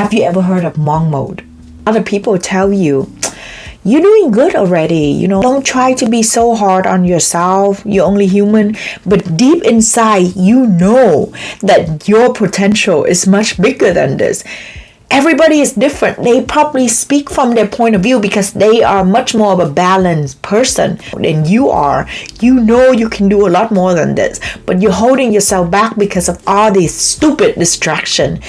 Have you ever heard of monk mode? Other people tell you, you're doing good already. Don't try to be so hard on yourself. You're only human. But deep inside, you know that your potential is much bigger than this. Everybody is different. They probably speak from their point of view because they are much more of a balanced person than you are. You know you can do a lot more than this, but you're holding yourself back because of all these stupid distractions.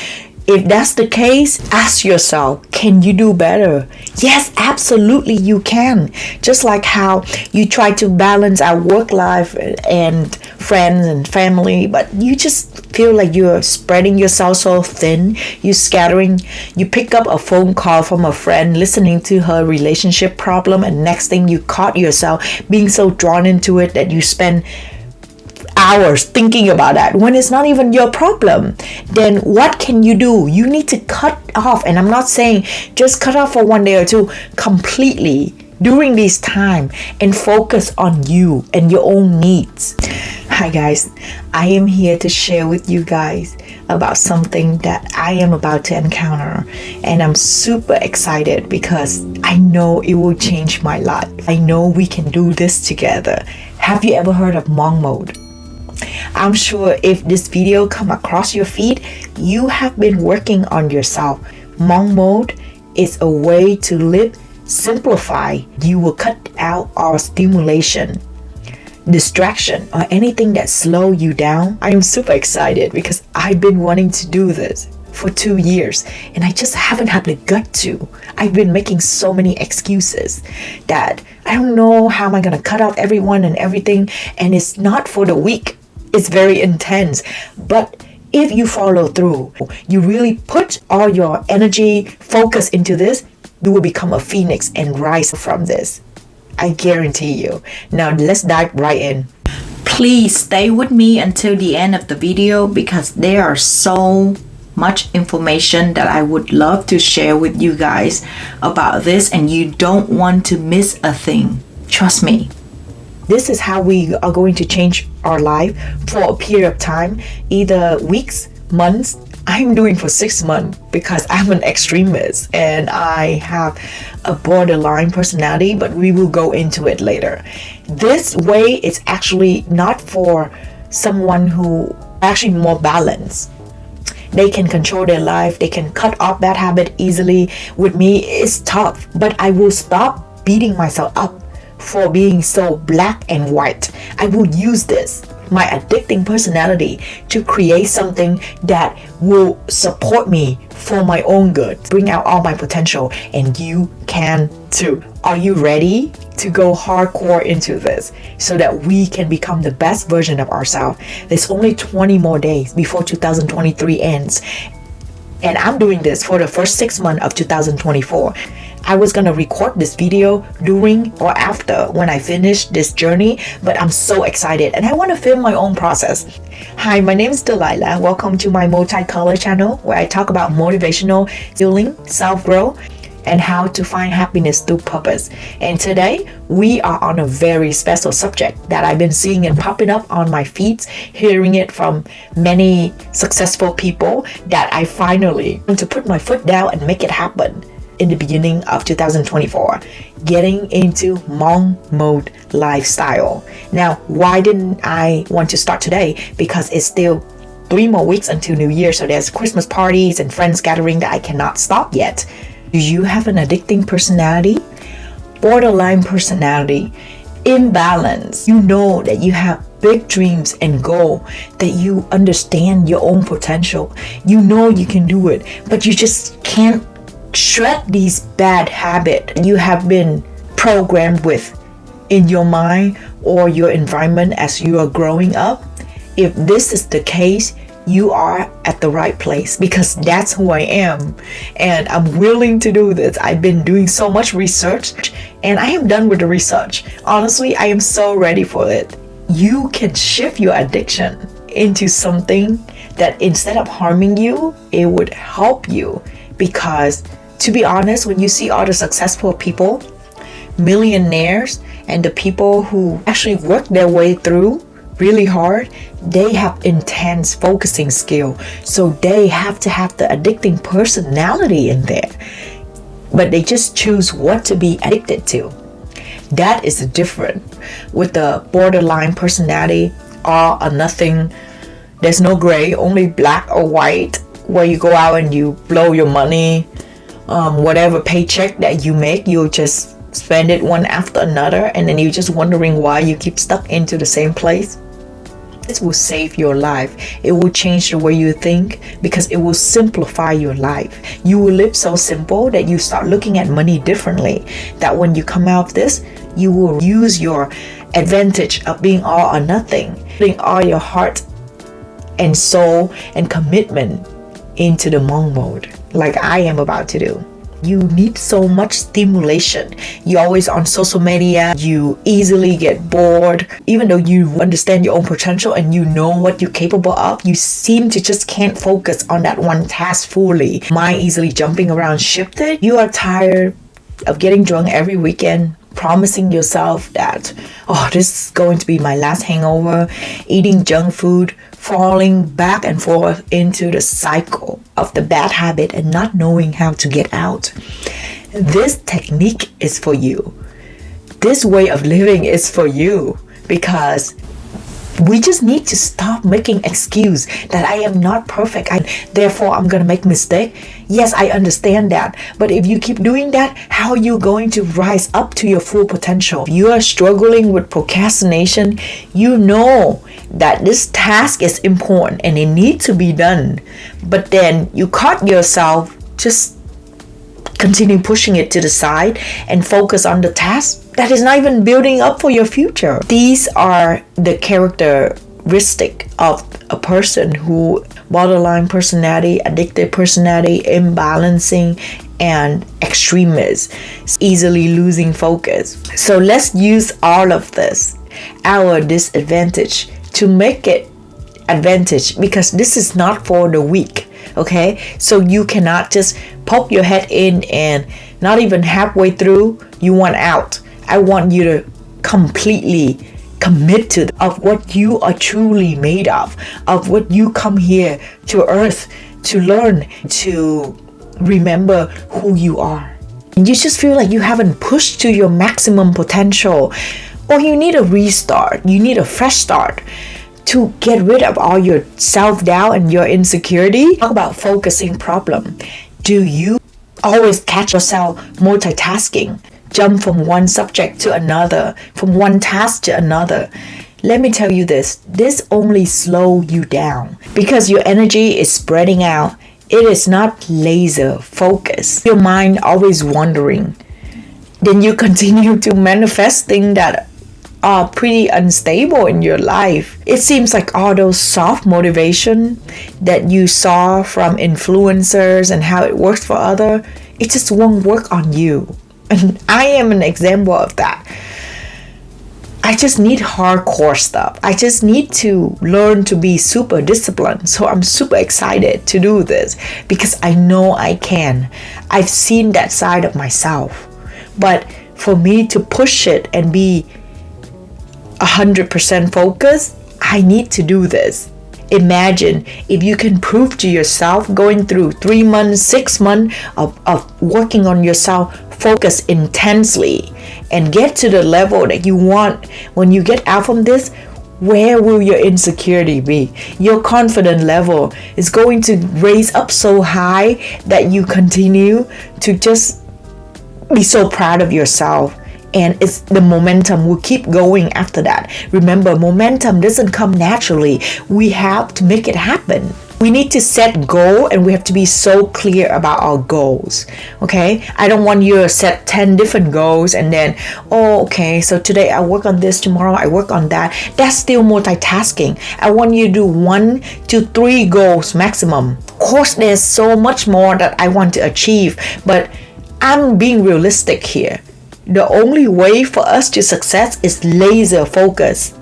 If that's the case, ask yourself, can you do better? Yes, absolutely you can. Just like how you try to balance our work life and friends and family, but you just feel like you're spreading yourself so thin. You're scattering. You pick up a phone call from a friend listening to her relationship problem, and next thing you caught yourself being so drawn into it that you spend hours thinking about that when it's not even your problem. Then what can you do? You need to cut off, and I'm not saying just cut off for one day or two, completely during this time, and focus on you and your own needs. Hi guys, I am here to share with you guys about something that I am about to encounter, and I'm super excited because I know it will change my life. I know we can do this together. Have you ever heard of monk mode? I'm sure if this video come across your feed, you have been working on yourself. Monk mode is a way to live simplify. You will cut out all stimulation, distraction, or anything that slow you down. I am super excited because I've been wanting to do this for 2 years and I just haven't had the gut to. I've been making so many excuses that I don't know how am I going to cut out everyone and everything, and it's not for the weak. It's very intense, but if you follow through, you really put all your energy, focus into this, you will become a phoenix and rise from this. I guarantee you. Now let's dive right in. Please stay with me until the end of the video because there are so much information that I would love to share with you guys about this, and you don't want to miss a thing. Trust me. This is how we are going to change our life for a period of time, either weeks, months. I'm doing for 6 months because I'm an extremist and I have a borderline personality, but we will go into it later. This way is actually not for someone who actually more balanced. They can control their life. They can cut off bad habit easily. With me, it's tough, but I will stop beating myself up for being so black and white. I will use this, my addicting personality, to create something that will support me for my own good, bring out all my potential, and you can too. Are you ready to go hardcore into this so that we can become the best version of ourselves? There's only 20 more days before 2023 ends, and I'm doing this for the first 6 months of 2024. I was gonna record this video during or after when I finish this journey, but I'm so excited and I want to film my own process. Hi, my name is Delilah. Welcome to my multicolor channel where I talk about motivational, healing, self-growth, and how to find happiness through purpose. And today we are on a very special subject that I've been seeing and popping up on my feeds, hearing it from many successful people, that I finally want to put my foot down and make it happen. In the beginning of 2024, getting into monk mode lifestyle. Now, why didn't I want to start today? Because it's still 3 more weeks until New Year, so there's Christmas parties and friends gathering that I cannot stop yet. Do you have an addicting personality? Borderline personality? Imbalance? You know that you have big dreams and goal, that you understand your own potential. You know you can do it, but you just can't shred these bad habits you have been programmed with in your mind or your environment as you are growing up. If this is the case, you are at the right place, because that's who I am and I'm willing to do this. I've been doing so much research and I am done with the research. Honestly, I am so ready for it. You can shift your addiction into something that instead of harming you, it would help you. Because to be honest, when you see all the successful people, millionaires, and the people who actually work their way through really hard, they have intense focusing skill. So they have to have the addicting personality in there. But they just choose what to be addicted to. That is different. With the borderline personality, all or nothing, there's no gray, only black or white, where you go out and you blow your money, whatever paycheck that you make, you'll just spend it one after another, and then you're just wondering why you keep stuck into the same place. This will save your life. It will change the way you think, because it will simplify your life. You will live so simple that you start looking at money differently. That when you come out of this, you will use your advantage of being all or nothing, putting all your heart and soul and commitment into the monk mode, like I am about to do. You need so much stimulation. You're always on social media. You easily get bored. Even though you understand your own potential and you know what you're capable of, you seem to just can't focus on that one task fully. Mind easily jumping around shifted. You are tired of getting drunk every weekend, promising yourself that, oh, this is going to be my last hangover, eating junk food, falling back and forth into the cycle of the bad habit and not knowing how to get out. This technique is for you. This way of living is for you, because we just need to stop making excuse that I am not perfect, therefore I'm gonna make mistake. Yes, I understand that, but if you keep doing that, how are you going to rise up to your full potential? If you are struggling with procrastination, you know that this task is important and it needs to be done, but then you caught yourself just continue pushing it to the side and focus on the task that is not even building up for your future. These are the characteristic of a person who borderline personality, addictive personality, imbalancing, and extremist, easily losing focus. So let's use all of this, our disadvantage, to make it advantage, because this is not for the weak. Okay, so you cannot just poke your head in and not even halfway through you want out. I want you to completely commit to of what you are truly made of what you come here to earth to learn, to remember who you are. And you just feel like you haven't pushed to your maximum potential, or you need a restart, you need a fresh start to get rid of all your self-doubt and your insecurity. Talk about focusing problem. Do you always catch yourself multitasking? Jump from one subject to another, from one task to another. Let me tell you this only slows you down, because your energy is spreading out. It is not laser focus. Your mind always wandering. Then you continue to manifest things that are pretty unstable in your life. It seems like all those soft motivation that you saw from influencers and how it works for others, it just won't work on you. And I am an example of that. I just need hardcore stuff. I just need to learn to be super disciplined. So I'm super excited to do this, because I know I can. I've seen that side of myself. But for me to push it and be 100% focused, I need to do this. Imagine if you can prove to yourself, going through 3 months, 6 months of working on yourself, focus intensely, and get to the level that you want. When you get out from this, where will your insecurity be? Your confidence level is going to raise up so high that you continue to just be so proud of yourself. And it's the momentum will keep going after that. Remember, momentum doesn't come naturally. We have to make it happen. We need to set goal, and we have to be so clear about our goals. Okay? I don't want you to set 10 different goals and then, oh, okay, so today I work on this, tomorrow I work on that. That's still multitasking. I want you to do 1 to 3 goals maximum. Of course, there's so much more that I want to achieve, but I'm being realistic here. The only way for us to success is laser focus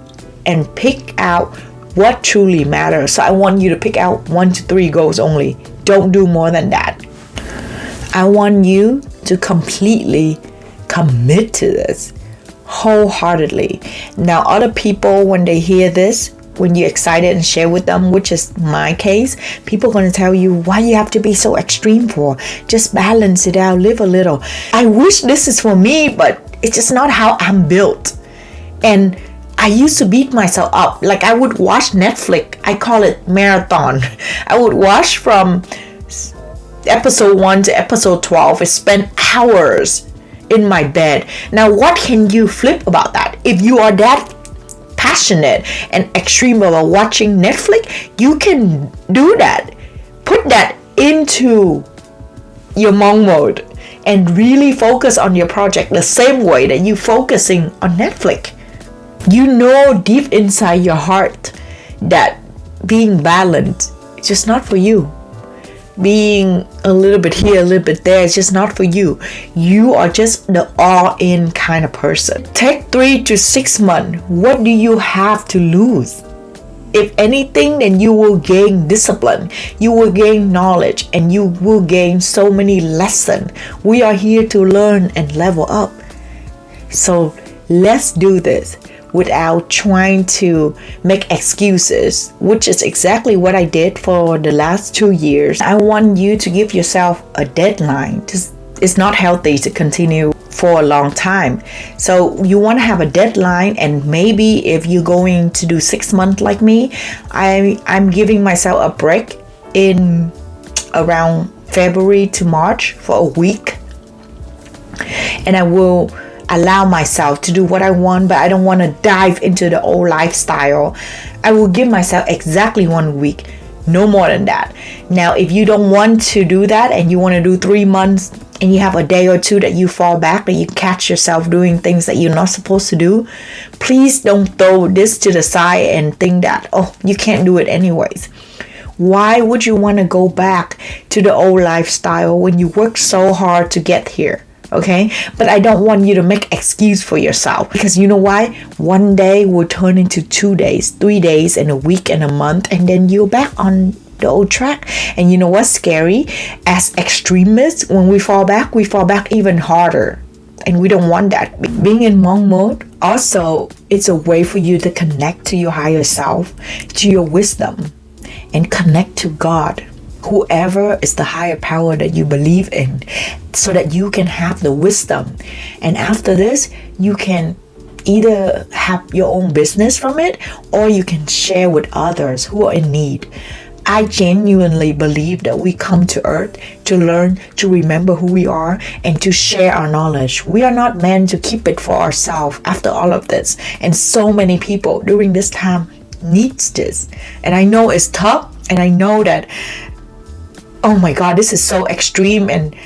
and pick out what truly matters. So I want you to pick out 1 to 3 goals only. Don't do more than that. I want you to completely commit to this wholeheartedly. Now, other people, when they hear this, when you're excited and share with them, which is my case, people are going to tell you, why you have to be so extreme for? Just balance it out, live a little. I wish this is for me, but it's just not how I'm built. And I used to beat myself up. Like, I would watch Netflix. I call it marathon. I would watch from episode 1 to episode 12. I spent hours in my bed. Now, what can you flip about that? If you are that passionate and extreme about watching Netflix, you can do that. Put that into your monk mode and really focus on your project the same way that you focusing on Netflix. You know deep inside your heart that being balanced is just not for you. Being a little bit here, a little bit there is just not for you. You are just the all-in kind of person. Take 3 to 6 months. What do you have to lose? If anything, then you will gain discipline. You will gain knowledge, and you will gain so many lessons. We are here to learn and level up. So let's do this without trying to make excuses, which is exactly what I did for the last 2 years. I want you to give yourself a deadline. It's not healthy to continue for a long time. So you want to have a deadline, and maybe if you're going to do 6 months like me, I'm giving myself a break in around February to March for a week. And I will allow myself to do what I want, but I don't want to dive into the old lifestyle. I will give myself exactly 1 week, no more than that. Now, if you don't want to do that and you want to do 3 months and you have a day or two that you fall back, that you catch yourself doing things that you're not supposed to do, please don't throw this to the side and think that, oh, you can't do it anyways. Why would you want to go back to the old lifestyle when you worked so hard to get here? Okay, but I don't want you to make excuse for yourself, because you know why? One day will turn into 2 days, 3 days, and a week and a month, and then you're back on the old track. And you know what's scary? As extremists, when we fall back even harder, and we don't want that. Being in monk mode, also, it's a way for you to connect to your higher self, to your wisdom, and connect to God, whoever is the higher power that you believe in, so that you can have the wisdom. And after this, you can either have your own business from it, or you can share with others who are in need. I genuinely believe that we come to earth to learn, to remember who we are, and to share our knowledge. We are not meant to keep it for ourselves after all of this. And so many people during this time needs this. And I know it's tough, and I know that, oh my God, this is so extreme and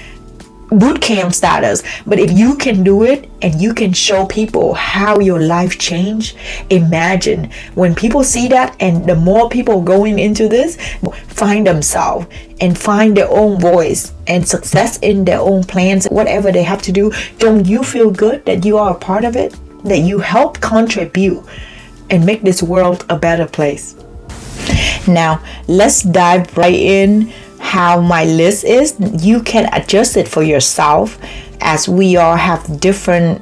boot camp status. But if you can do it and you can show people how your life changed, imagine when people see that, and the more people going into this find themselves and find their own voice and success in their own plans, whatever they have to do, don't you feel good that you are a part of it? That you help contribute and make this world a better place. Now, let's dive right in how my list is. You can adjust it for yourself, as we all have different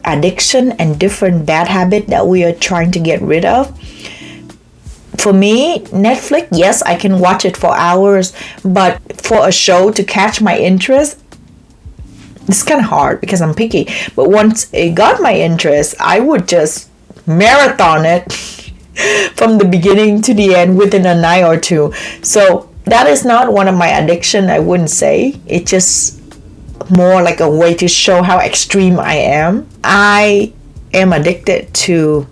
addiction and different bad habit that we are trying to get rid of. For me, Netflix, yes, I can watch it for hours, but for a show to catch my interest, it's kind of hard because I'm picky. But once it got my interest, I would just marathon it from the beginning to the end within a night or two. So that is not one of my addiction, I wouldn't say. It's just more like a way to show how extreme I am. I am addicted to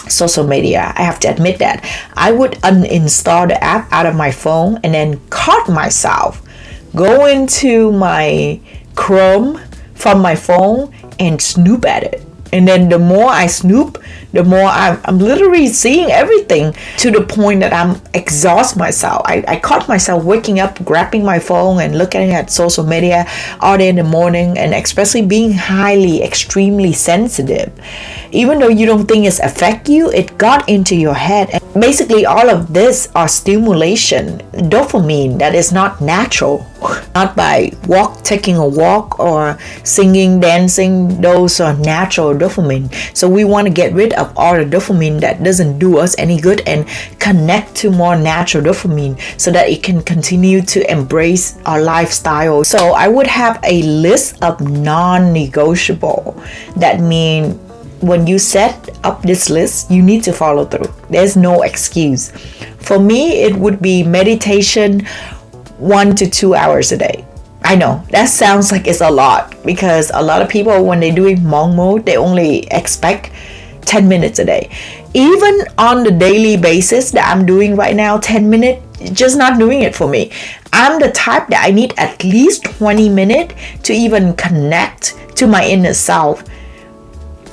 social media. I have to admit that. I would uninstall the app out of my phone and then caught myself go into my Chrome from my phone and snoop at it. And then the more I snoop, the more I'm literally seeing everything, to the point that I'm exhaust myself. I caught myself waking up, grabbing my phone and looking at social media all day in the morning, and especially being highly, extremely sensitive. Even though you don't think it's affect you, it got into your head. And Basically, all of this are stimulation, dopamine that is not natural, not by taking a walk or singing, dancing. Those are natural dopamine. So we want to get rid of all the dopamine that doesn't do us any good and connect to more natural dopamine so that it can continue to embrace our lifestyle. So I would have a list of non-negotiable. That means when you set up this list, you need to follow through. There's no excuse. For me, it would be meditation 1 to 2 hours a day. I know that sounds like it's a lot, because a lot of people, when they're doing monk mode, they only expect 10 minutes a day. Even on the daily basis that I'm doing right now, 10 minutes, just not doing it for me. I'm the type that I need at least 20 minutes to even connect to my inner self,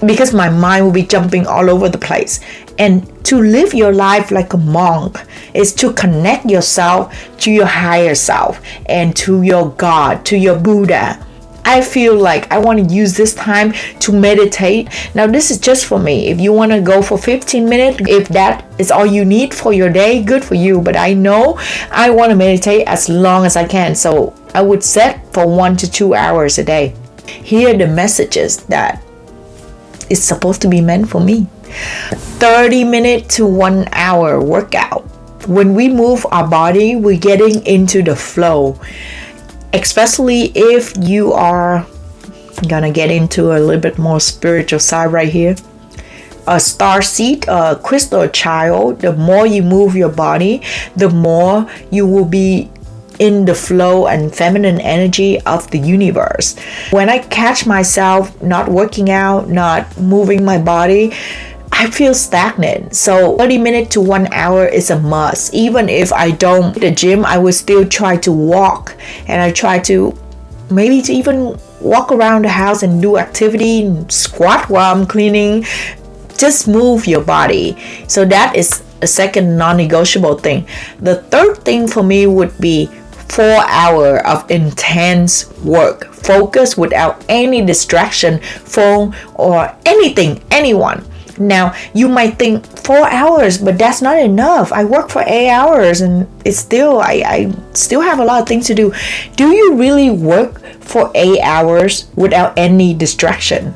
because my mind will be jumping all over the place. And to live your life like a monk is to connect yourself to your higher self and to your God, to your Buddha. I feel like I want to use this time to meditate. Now, this is just for me. If you want to go for 15 minutes, if that is all you need for your day, good for you. But I know I want to meditate as long as I can. So I would set for 1 to 2 hours a day. Hear the messages that is supposed to be meant for me. 30 minutes to 1 hour workout. When we move our body, we're getting into the flow. Especially if you are gonna get into a little bit more spiritual side right here. A star seed, a crystal child, the more you move your body, the more you will be in the flow and feminine energy of the universe. When I catch myself not working out, not moving my body, I feel stagnant. So 30 minutes to 1 hour is a must. Even if I don't hit the gym, I will still try to walk, and I try to maybe to even walk around the house and do activity, squat while I'm cleaning. Just move your body. So that is a second non-negotiable thing. The third thing for me would be 4 hours of intense work, focus without any distraction, phone or anything, anyone. Now, you might think 4 hours, but that's not enough. I work for 8 hours and it's still, I still have a lot of things to do. Do you really work for 8 hours without any distraction?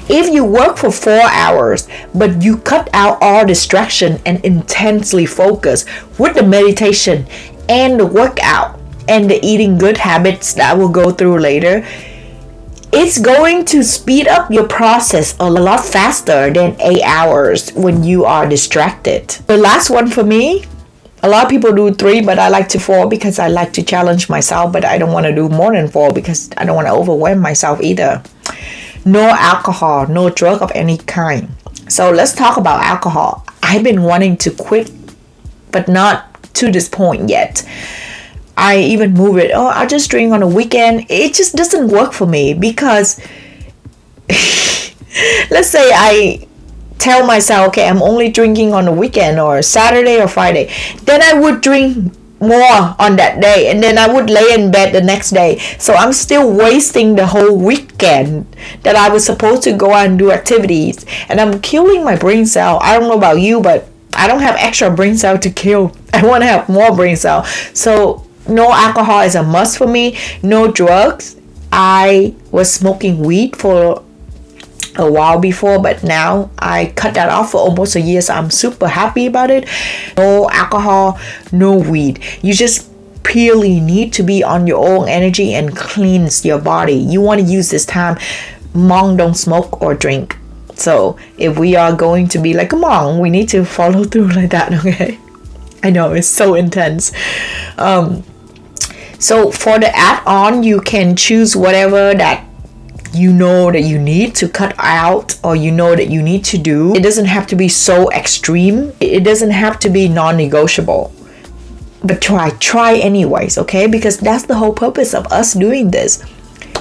If you work for 4 hours, but you cut out all distraction and intensely focus with the meditation and the workout and the eating good habits that I will go through later, it's going to speed up your process a lot faster than 8 hours when you are distracted. The last one for me, a lot of people do 3, but I like to 4 because I like to challenge myself, but I don't want to do more than 4 because I don't want to overwhelm myself either. No alcohol, no drug of any kind. So let's talk about alcohol. I've been wanting to quit, but not to this point yet. I even move it. Oh, I just drink on the weekend. It just doesn't work for me because let's say I tell myself, okay, I'm only drinking on the weekend or Saturday or Friday. Then I would drink more on that day, and then I would lay in bed the next day. So I'm still wasting the whole weekend that I was supposed to go out and do activities, and I'm killing my brain cell. I don't know about you, but I don't have extra brain cell to kill. I want to have more brain cell. So no alcohol is a must for me. No drugs. I was smoking weed for a while before, but now I cut that off for almost a year, so I'm super happy about it. No alcohol, no weed. You just purely need to be on your own energy and cleanse your body. You want to use this time. Monk don't smoke or drink. So if we are going to be like a monk, we need to follow through like that, okay? I know, it's so intense. So for the add-on, you can choose whatever that you know that you need to cut out, or you know that you need to do. It doesn't have to be so extreme. It doesn't have to be non-negotiable. But try anyways, okay? Because that's the whole purpose of us doing this.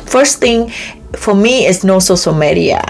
First thing for me is no social media.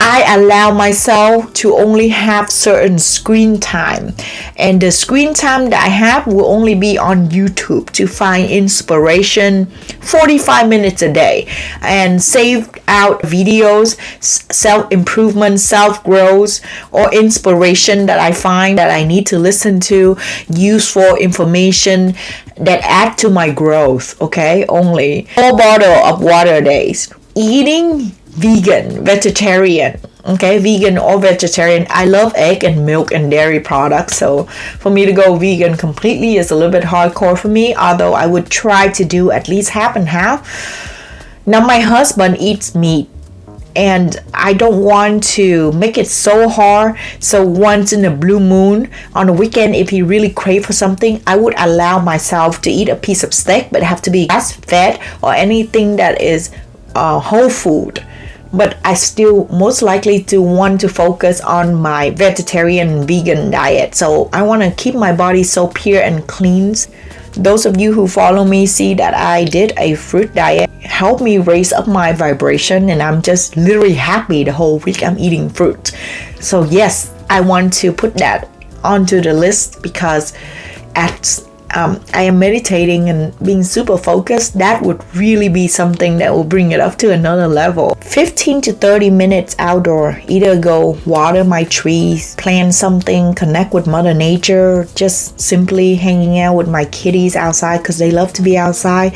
I allow myself to only have certain screen time, and the screen time that I have will only be on YouTube to find inspiration 45 minutes a day and save out videos, self-improvement, self-growth, or inspiration that I find that I need to listen to, useful information that add to my growth. Okay, only 4 bottle of water a day. Eating vegan, vegetarian, okay, vegan or vegetarian. I love egg and milk and dairy products, so for me to go vegan completely is a little bit hardcore for me, although I would try to do at least half and half. Now my husband eats meat, and I don't want to make it so hard, so once in a blue moon on a weekend, if he really crave for something, I would allow myself to eat a piece of steak, but have to be grass fed or anything that is whole food. But I still most likely to want to focus on my vegetarian vegan diet. So I want to keep my body so pure and clean. Those of you who follow me see that I did a fruit diet, helped me raise up my vibration, and I'm just literally happy the whole week I'm eating fruit. So yes, I want to put that onto the list, because I am meditating and being super focused. That would really be something that will bring it up to another level. 15 to 30 minutes outdoor. Either go water my trees, plant something, connect with Mother Nature, just simply hanging out with my kitties outside because they love to be outside.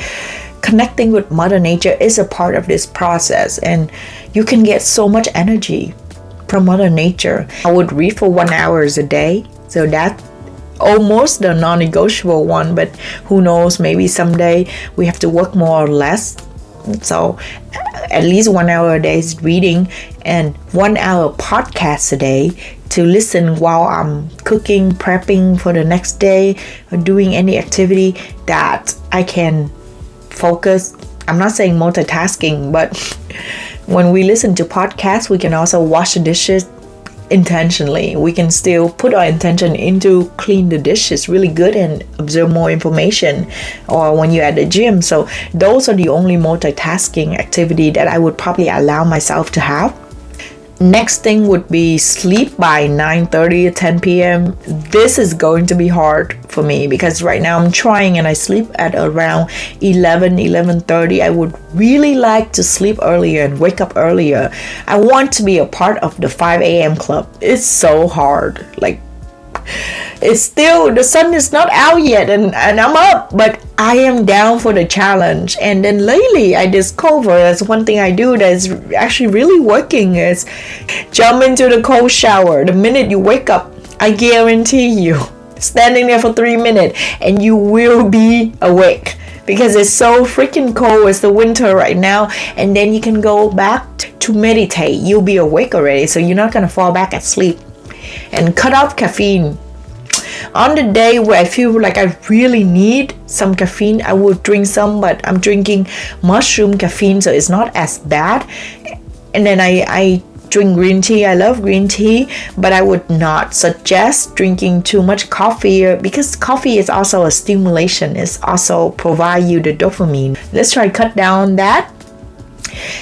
Connecting with Mother Nature is a part of this process, and you can get so much energy from Mother Nature. I would read for 1 hour a day, so that's almost the non-negotiable one, but who knows, maybe someday we have to work more or less. So at least 1 hour a day is reading, and 1 hour podcast a day to listen while I'm cooking, prepping for the next day, or doing any activity that I can focus. I'm not saying multitasking, but when we listen to podcasts, we can also wash the dishes intentionally. We can still put our intention into clean the dishes really good and observe more information, or when you're at the gym. So those are the only multitasking activity that I would probably allow myself to have. Next thing would be sleep by 9:30 or 10 p.m. This is going to be hard for me because right now I'm trying and I sleep at around 11:30. I would really like to sleep earlier and wake up earlier. I want to be a part of the 5 a.m. club. It's so hard. Like, it's still, the sun is not out yet, and I'm up, but I am down for the challenge. And then lately I discovered that's one thing I do that is actually really working is jump into the cold shower. The minute you wake up, I guarantee you, standing there for 3 minutes and you will be awake, because it's so freaking cold. It's the winter right now, and then you can go back to meditate. You'll be awake already, so you're not gonna fall back asleep. And cut off caffeine. On the day where I feel like I really need some caffeine, I will drink some, but I'm drinking mushroom caffeine, so it's not as bad. And then I drink green tea. I love green tea, but I would not suggest drinking too much coffee, because coffee is also a stimulation. It's also provide you the dopamine. Let's try to cut down that.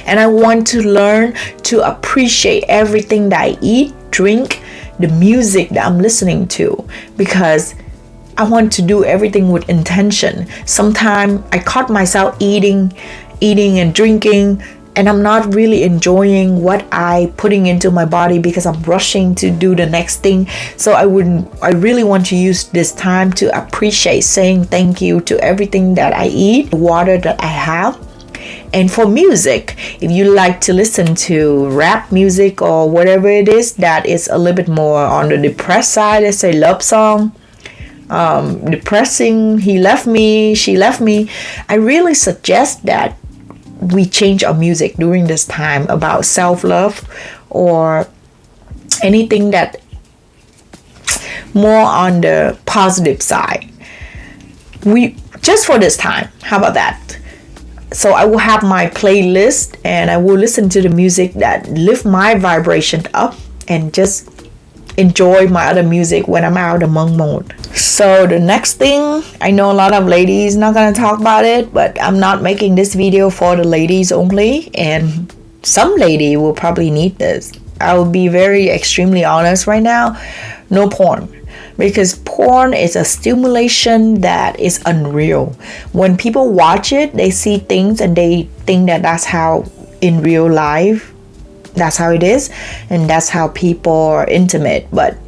And I want to learn to appreciate everything that I eat, drink, the music that I'm listening to, because I want to do everything with intention. Sometimes I caught myself eating and drinking, and I'm not really enjoying what I putting into my body because I'm rushing to do the next thing. So I really want to use this time to appreciate, saying thank you to everything that I eat, the water that I have. And for music, if you like to listen to rap music or whatever it is that is a little bit more on the depressed side, let's say love song, depressing, he left me, she left me, I really suggest that we change our music during this time about self-love or anything that more on the positive side. We just for this time, how about that? So I will have my playlist and I will listen to the music that lift my vibration up, and just enjoy my other music when I'm out among mode. So the next thing, I know a lot of ladies not gonna talk about it, but I'm not making this video for the ladies only, and some lady will probably need this. I will be very extremely honest right now. No porn. Because porn is a stimulation that is unreal. When people watch it, they see things and they think that that's how in real life, that's how it is, and that's how people are intimate. But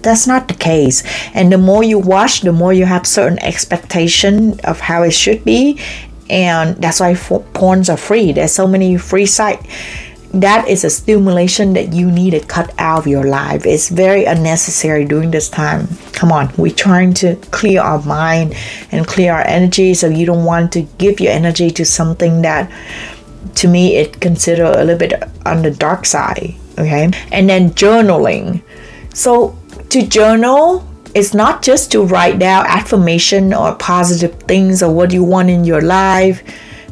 that's not the case. And the more you watch, the more you have certain expectation of how it should be. And that's why porns are free. There's so many free sites. That is a stimulation that you need to cut out of your life. It's very unnecessary during this time. Come on, we're trying to clear our mind and clear our energy. So you don't want to give your energy to something that, to me, it consider a little bit on the dark side. Okay, and then journaling. So to journal, it's not just to write down affirmation or positive things or what you want in your life.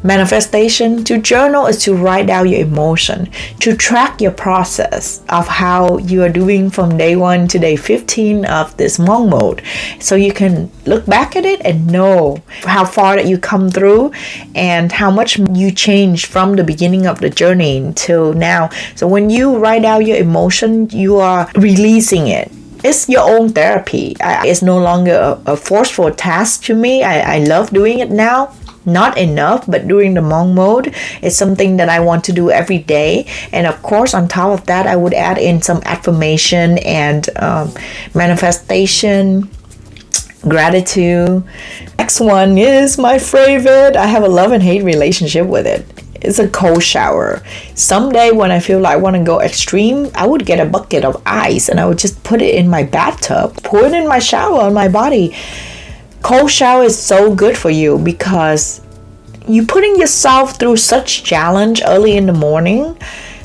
Manifestation. To journal is to write down your emotion, to track your process of how you are doing from day 1 to day 15 of this monk mode, so you can look back at it and know how far that you come through and how much you changed from the beginning of the journey until now. So when you write out your emotion, you are releasing it. It's your own therapy. It's no longer a forceful task to me. I love doing it now. Not enough, but during the monk mode, it's something that I want to do every day. And of course, on top of that, I would add in some affirmation and manifestation, gratitude. Next one is my favorite. I have a love and hate relationship with it. It's a cold shower. Someday when I feel like I want to go extreme, I would get a bucket of ice and I would just put it in my bathtub, pour it in my shower on my body. Cold shower is so good for you because you putting yourself through such challenge early in the morning.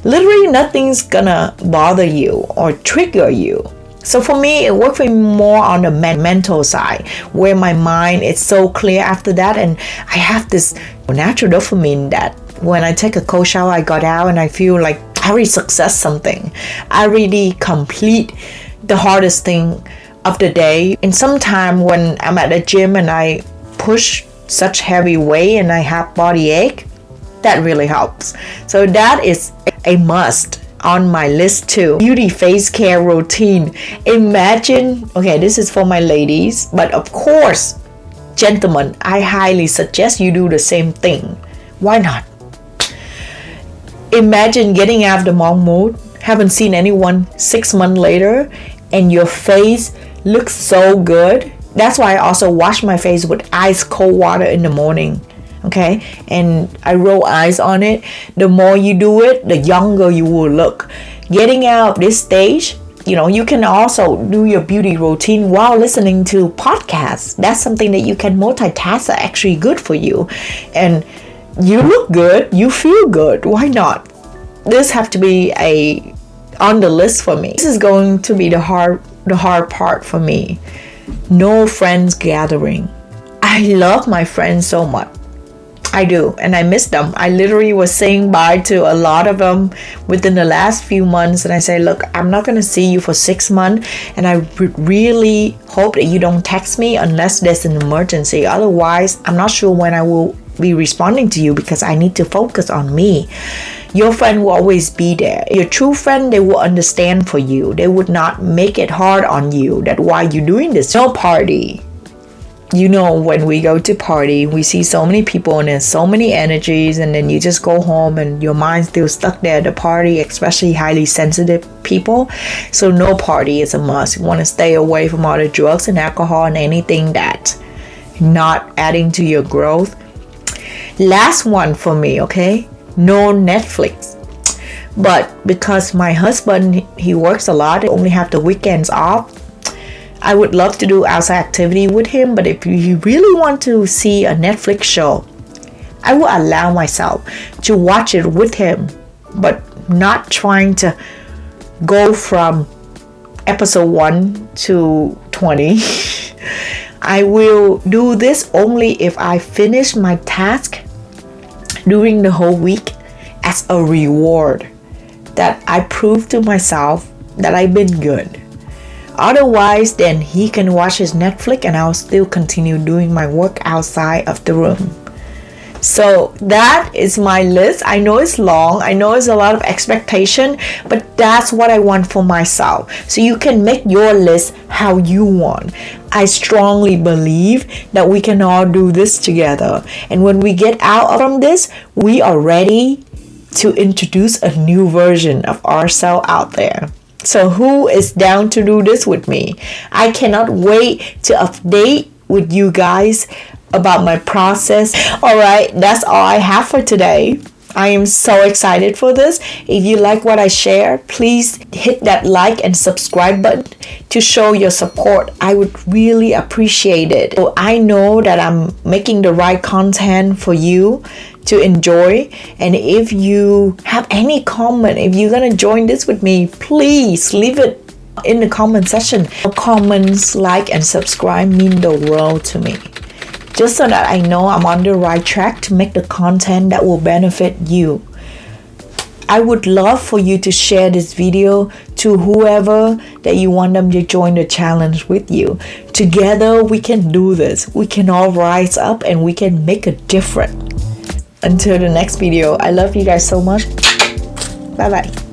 Literally nothing's gonna bother you or trigger you. So for me, it worked for me more on the mental side, where my mind is so clear after that, and I have this natural dopamine that when I take a cold shower, I got out and I feel like I really success something. I really complete the hardest thing of the day. And sometime when I'm at the gym and I push such heavy weight and I have body ache, that really helps. So that is a must on my list too. Beauty face care routine. Imagine, okay, this is for my ladies, but of course, gentlemen, I highly suggest you do the same thing. Why not? Imagine getting out of the monk mode, haven't seen anyone 6 months later, and your face looks so good. That's why I also wash my face with ice cold water in the morning. Okay, and I roll eyes on it. The more you do it, the younger you will look. Getting out of this stage, you can also do your beauty routine while listening to podcasts. That's something that you can multitask, actually good for you. And you look good, you feel good. Why not? This have to be on the list for me. This is going to be the hard part for me. No friends gathering. I love my friends so much. I do, and I miss them. I literally was saying bye to a lot of them within the last few months, and I say, look, I'm not going to see you for 6 months, and I really hope that you don't text me unless there's an emergency. Otherwise, I'm not sure when I will be responding to you because I need to focus on me. Your friend will always be there. Your true friend, they will understand for you. They would not make it hard on you. That's why you're doing this. No party. When we go to party, we see so many people and there's so many energies, and then you just go home and your mind's still stuck there at the party, especially highly sensitive people. So no party is a must. You want to stay away from all the drugs and alcohol and anything that's not adding to your growth. Last one for me, okay? No Netflix. But because my husband, he works a lot, I only have the weekends off. I would love to do outside activity with him, but if you really want to see a Netflix show, I will allow myself to watch it with him, but not trying to go from episode 1 to 20. I will do this only if I finish my task during the whole week as a reward, that I prove to myself that I've been good. Otherwise, then he can watch his Netflix and I'll still continue doing my work outside of the room. So that is my list. I know it's long, I know it's a lot of expectation, but that's what I want for myself. So you can make your list how you want. I strongly believe that we can all do this together. And when we get out from this, we are ready to introduce a new version of ourselves out there. So who is down to do this with me? I cannot wait to update with you guys about my process. All right, that's all I have for today. I am so excited for this. If you like what I share, please hit that like and subscribe button to show your support. I would really appreciate it. So I know that I'm making the right content for you to enjoy. And if you have any comment, if you're gonna join this with me, please leave it in the comment section. Comments, like, and subscribe mean the world to me, just so that I know I'm on the right track to make the content that will benefit you. I would love for you to share this video to whoever that you want them to join the challenge with you. Together we can do this. We can all rise up and we can make a difference. Until the next video, I love you guys so much. Bye bye.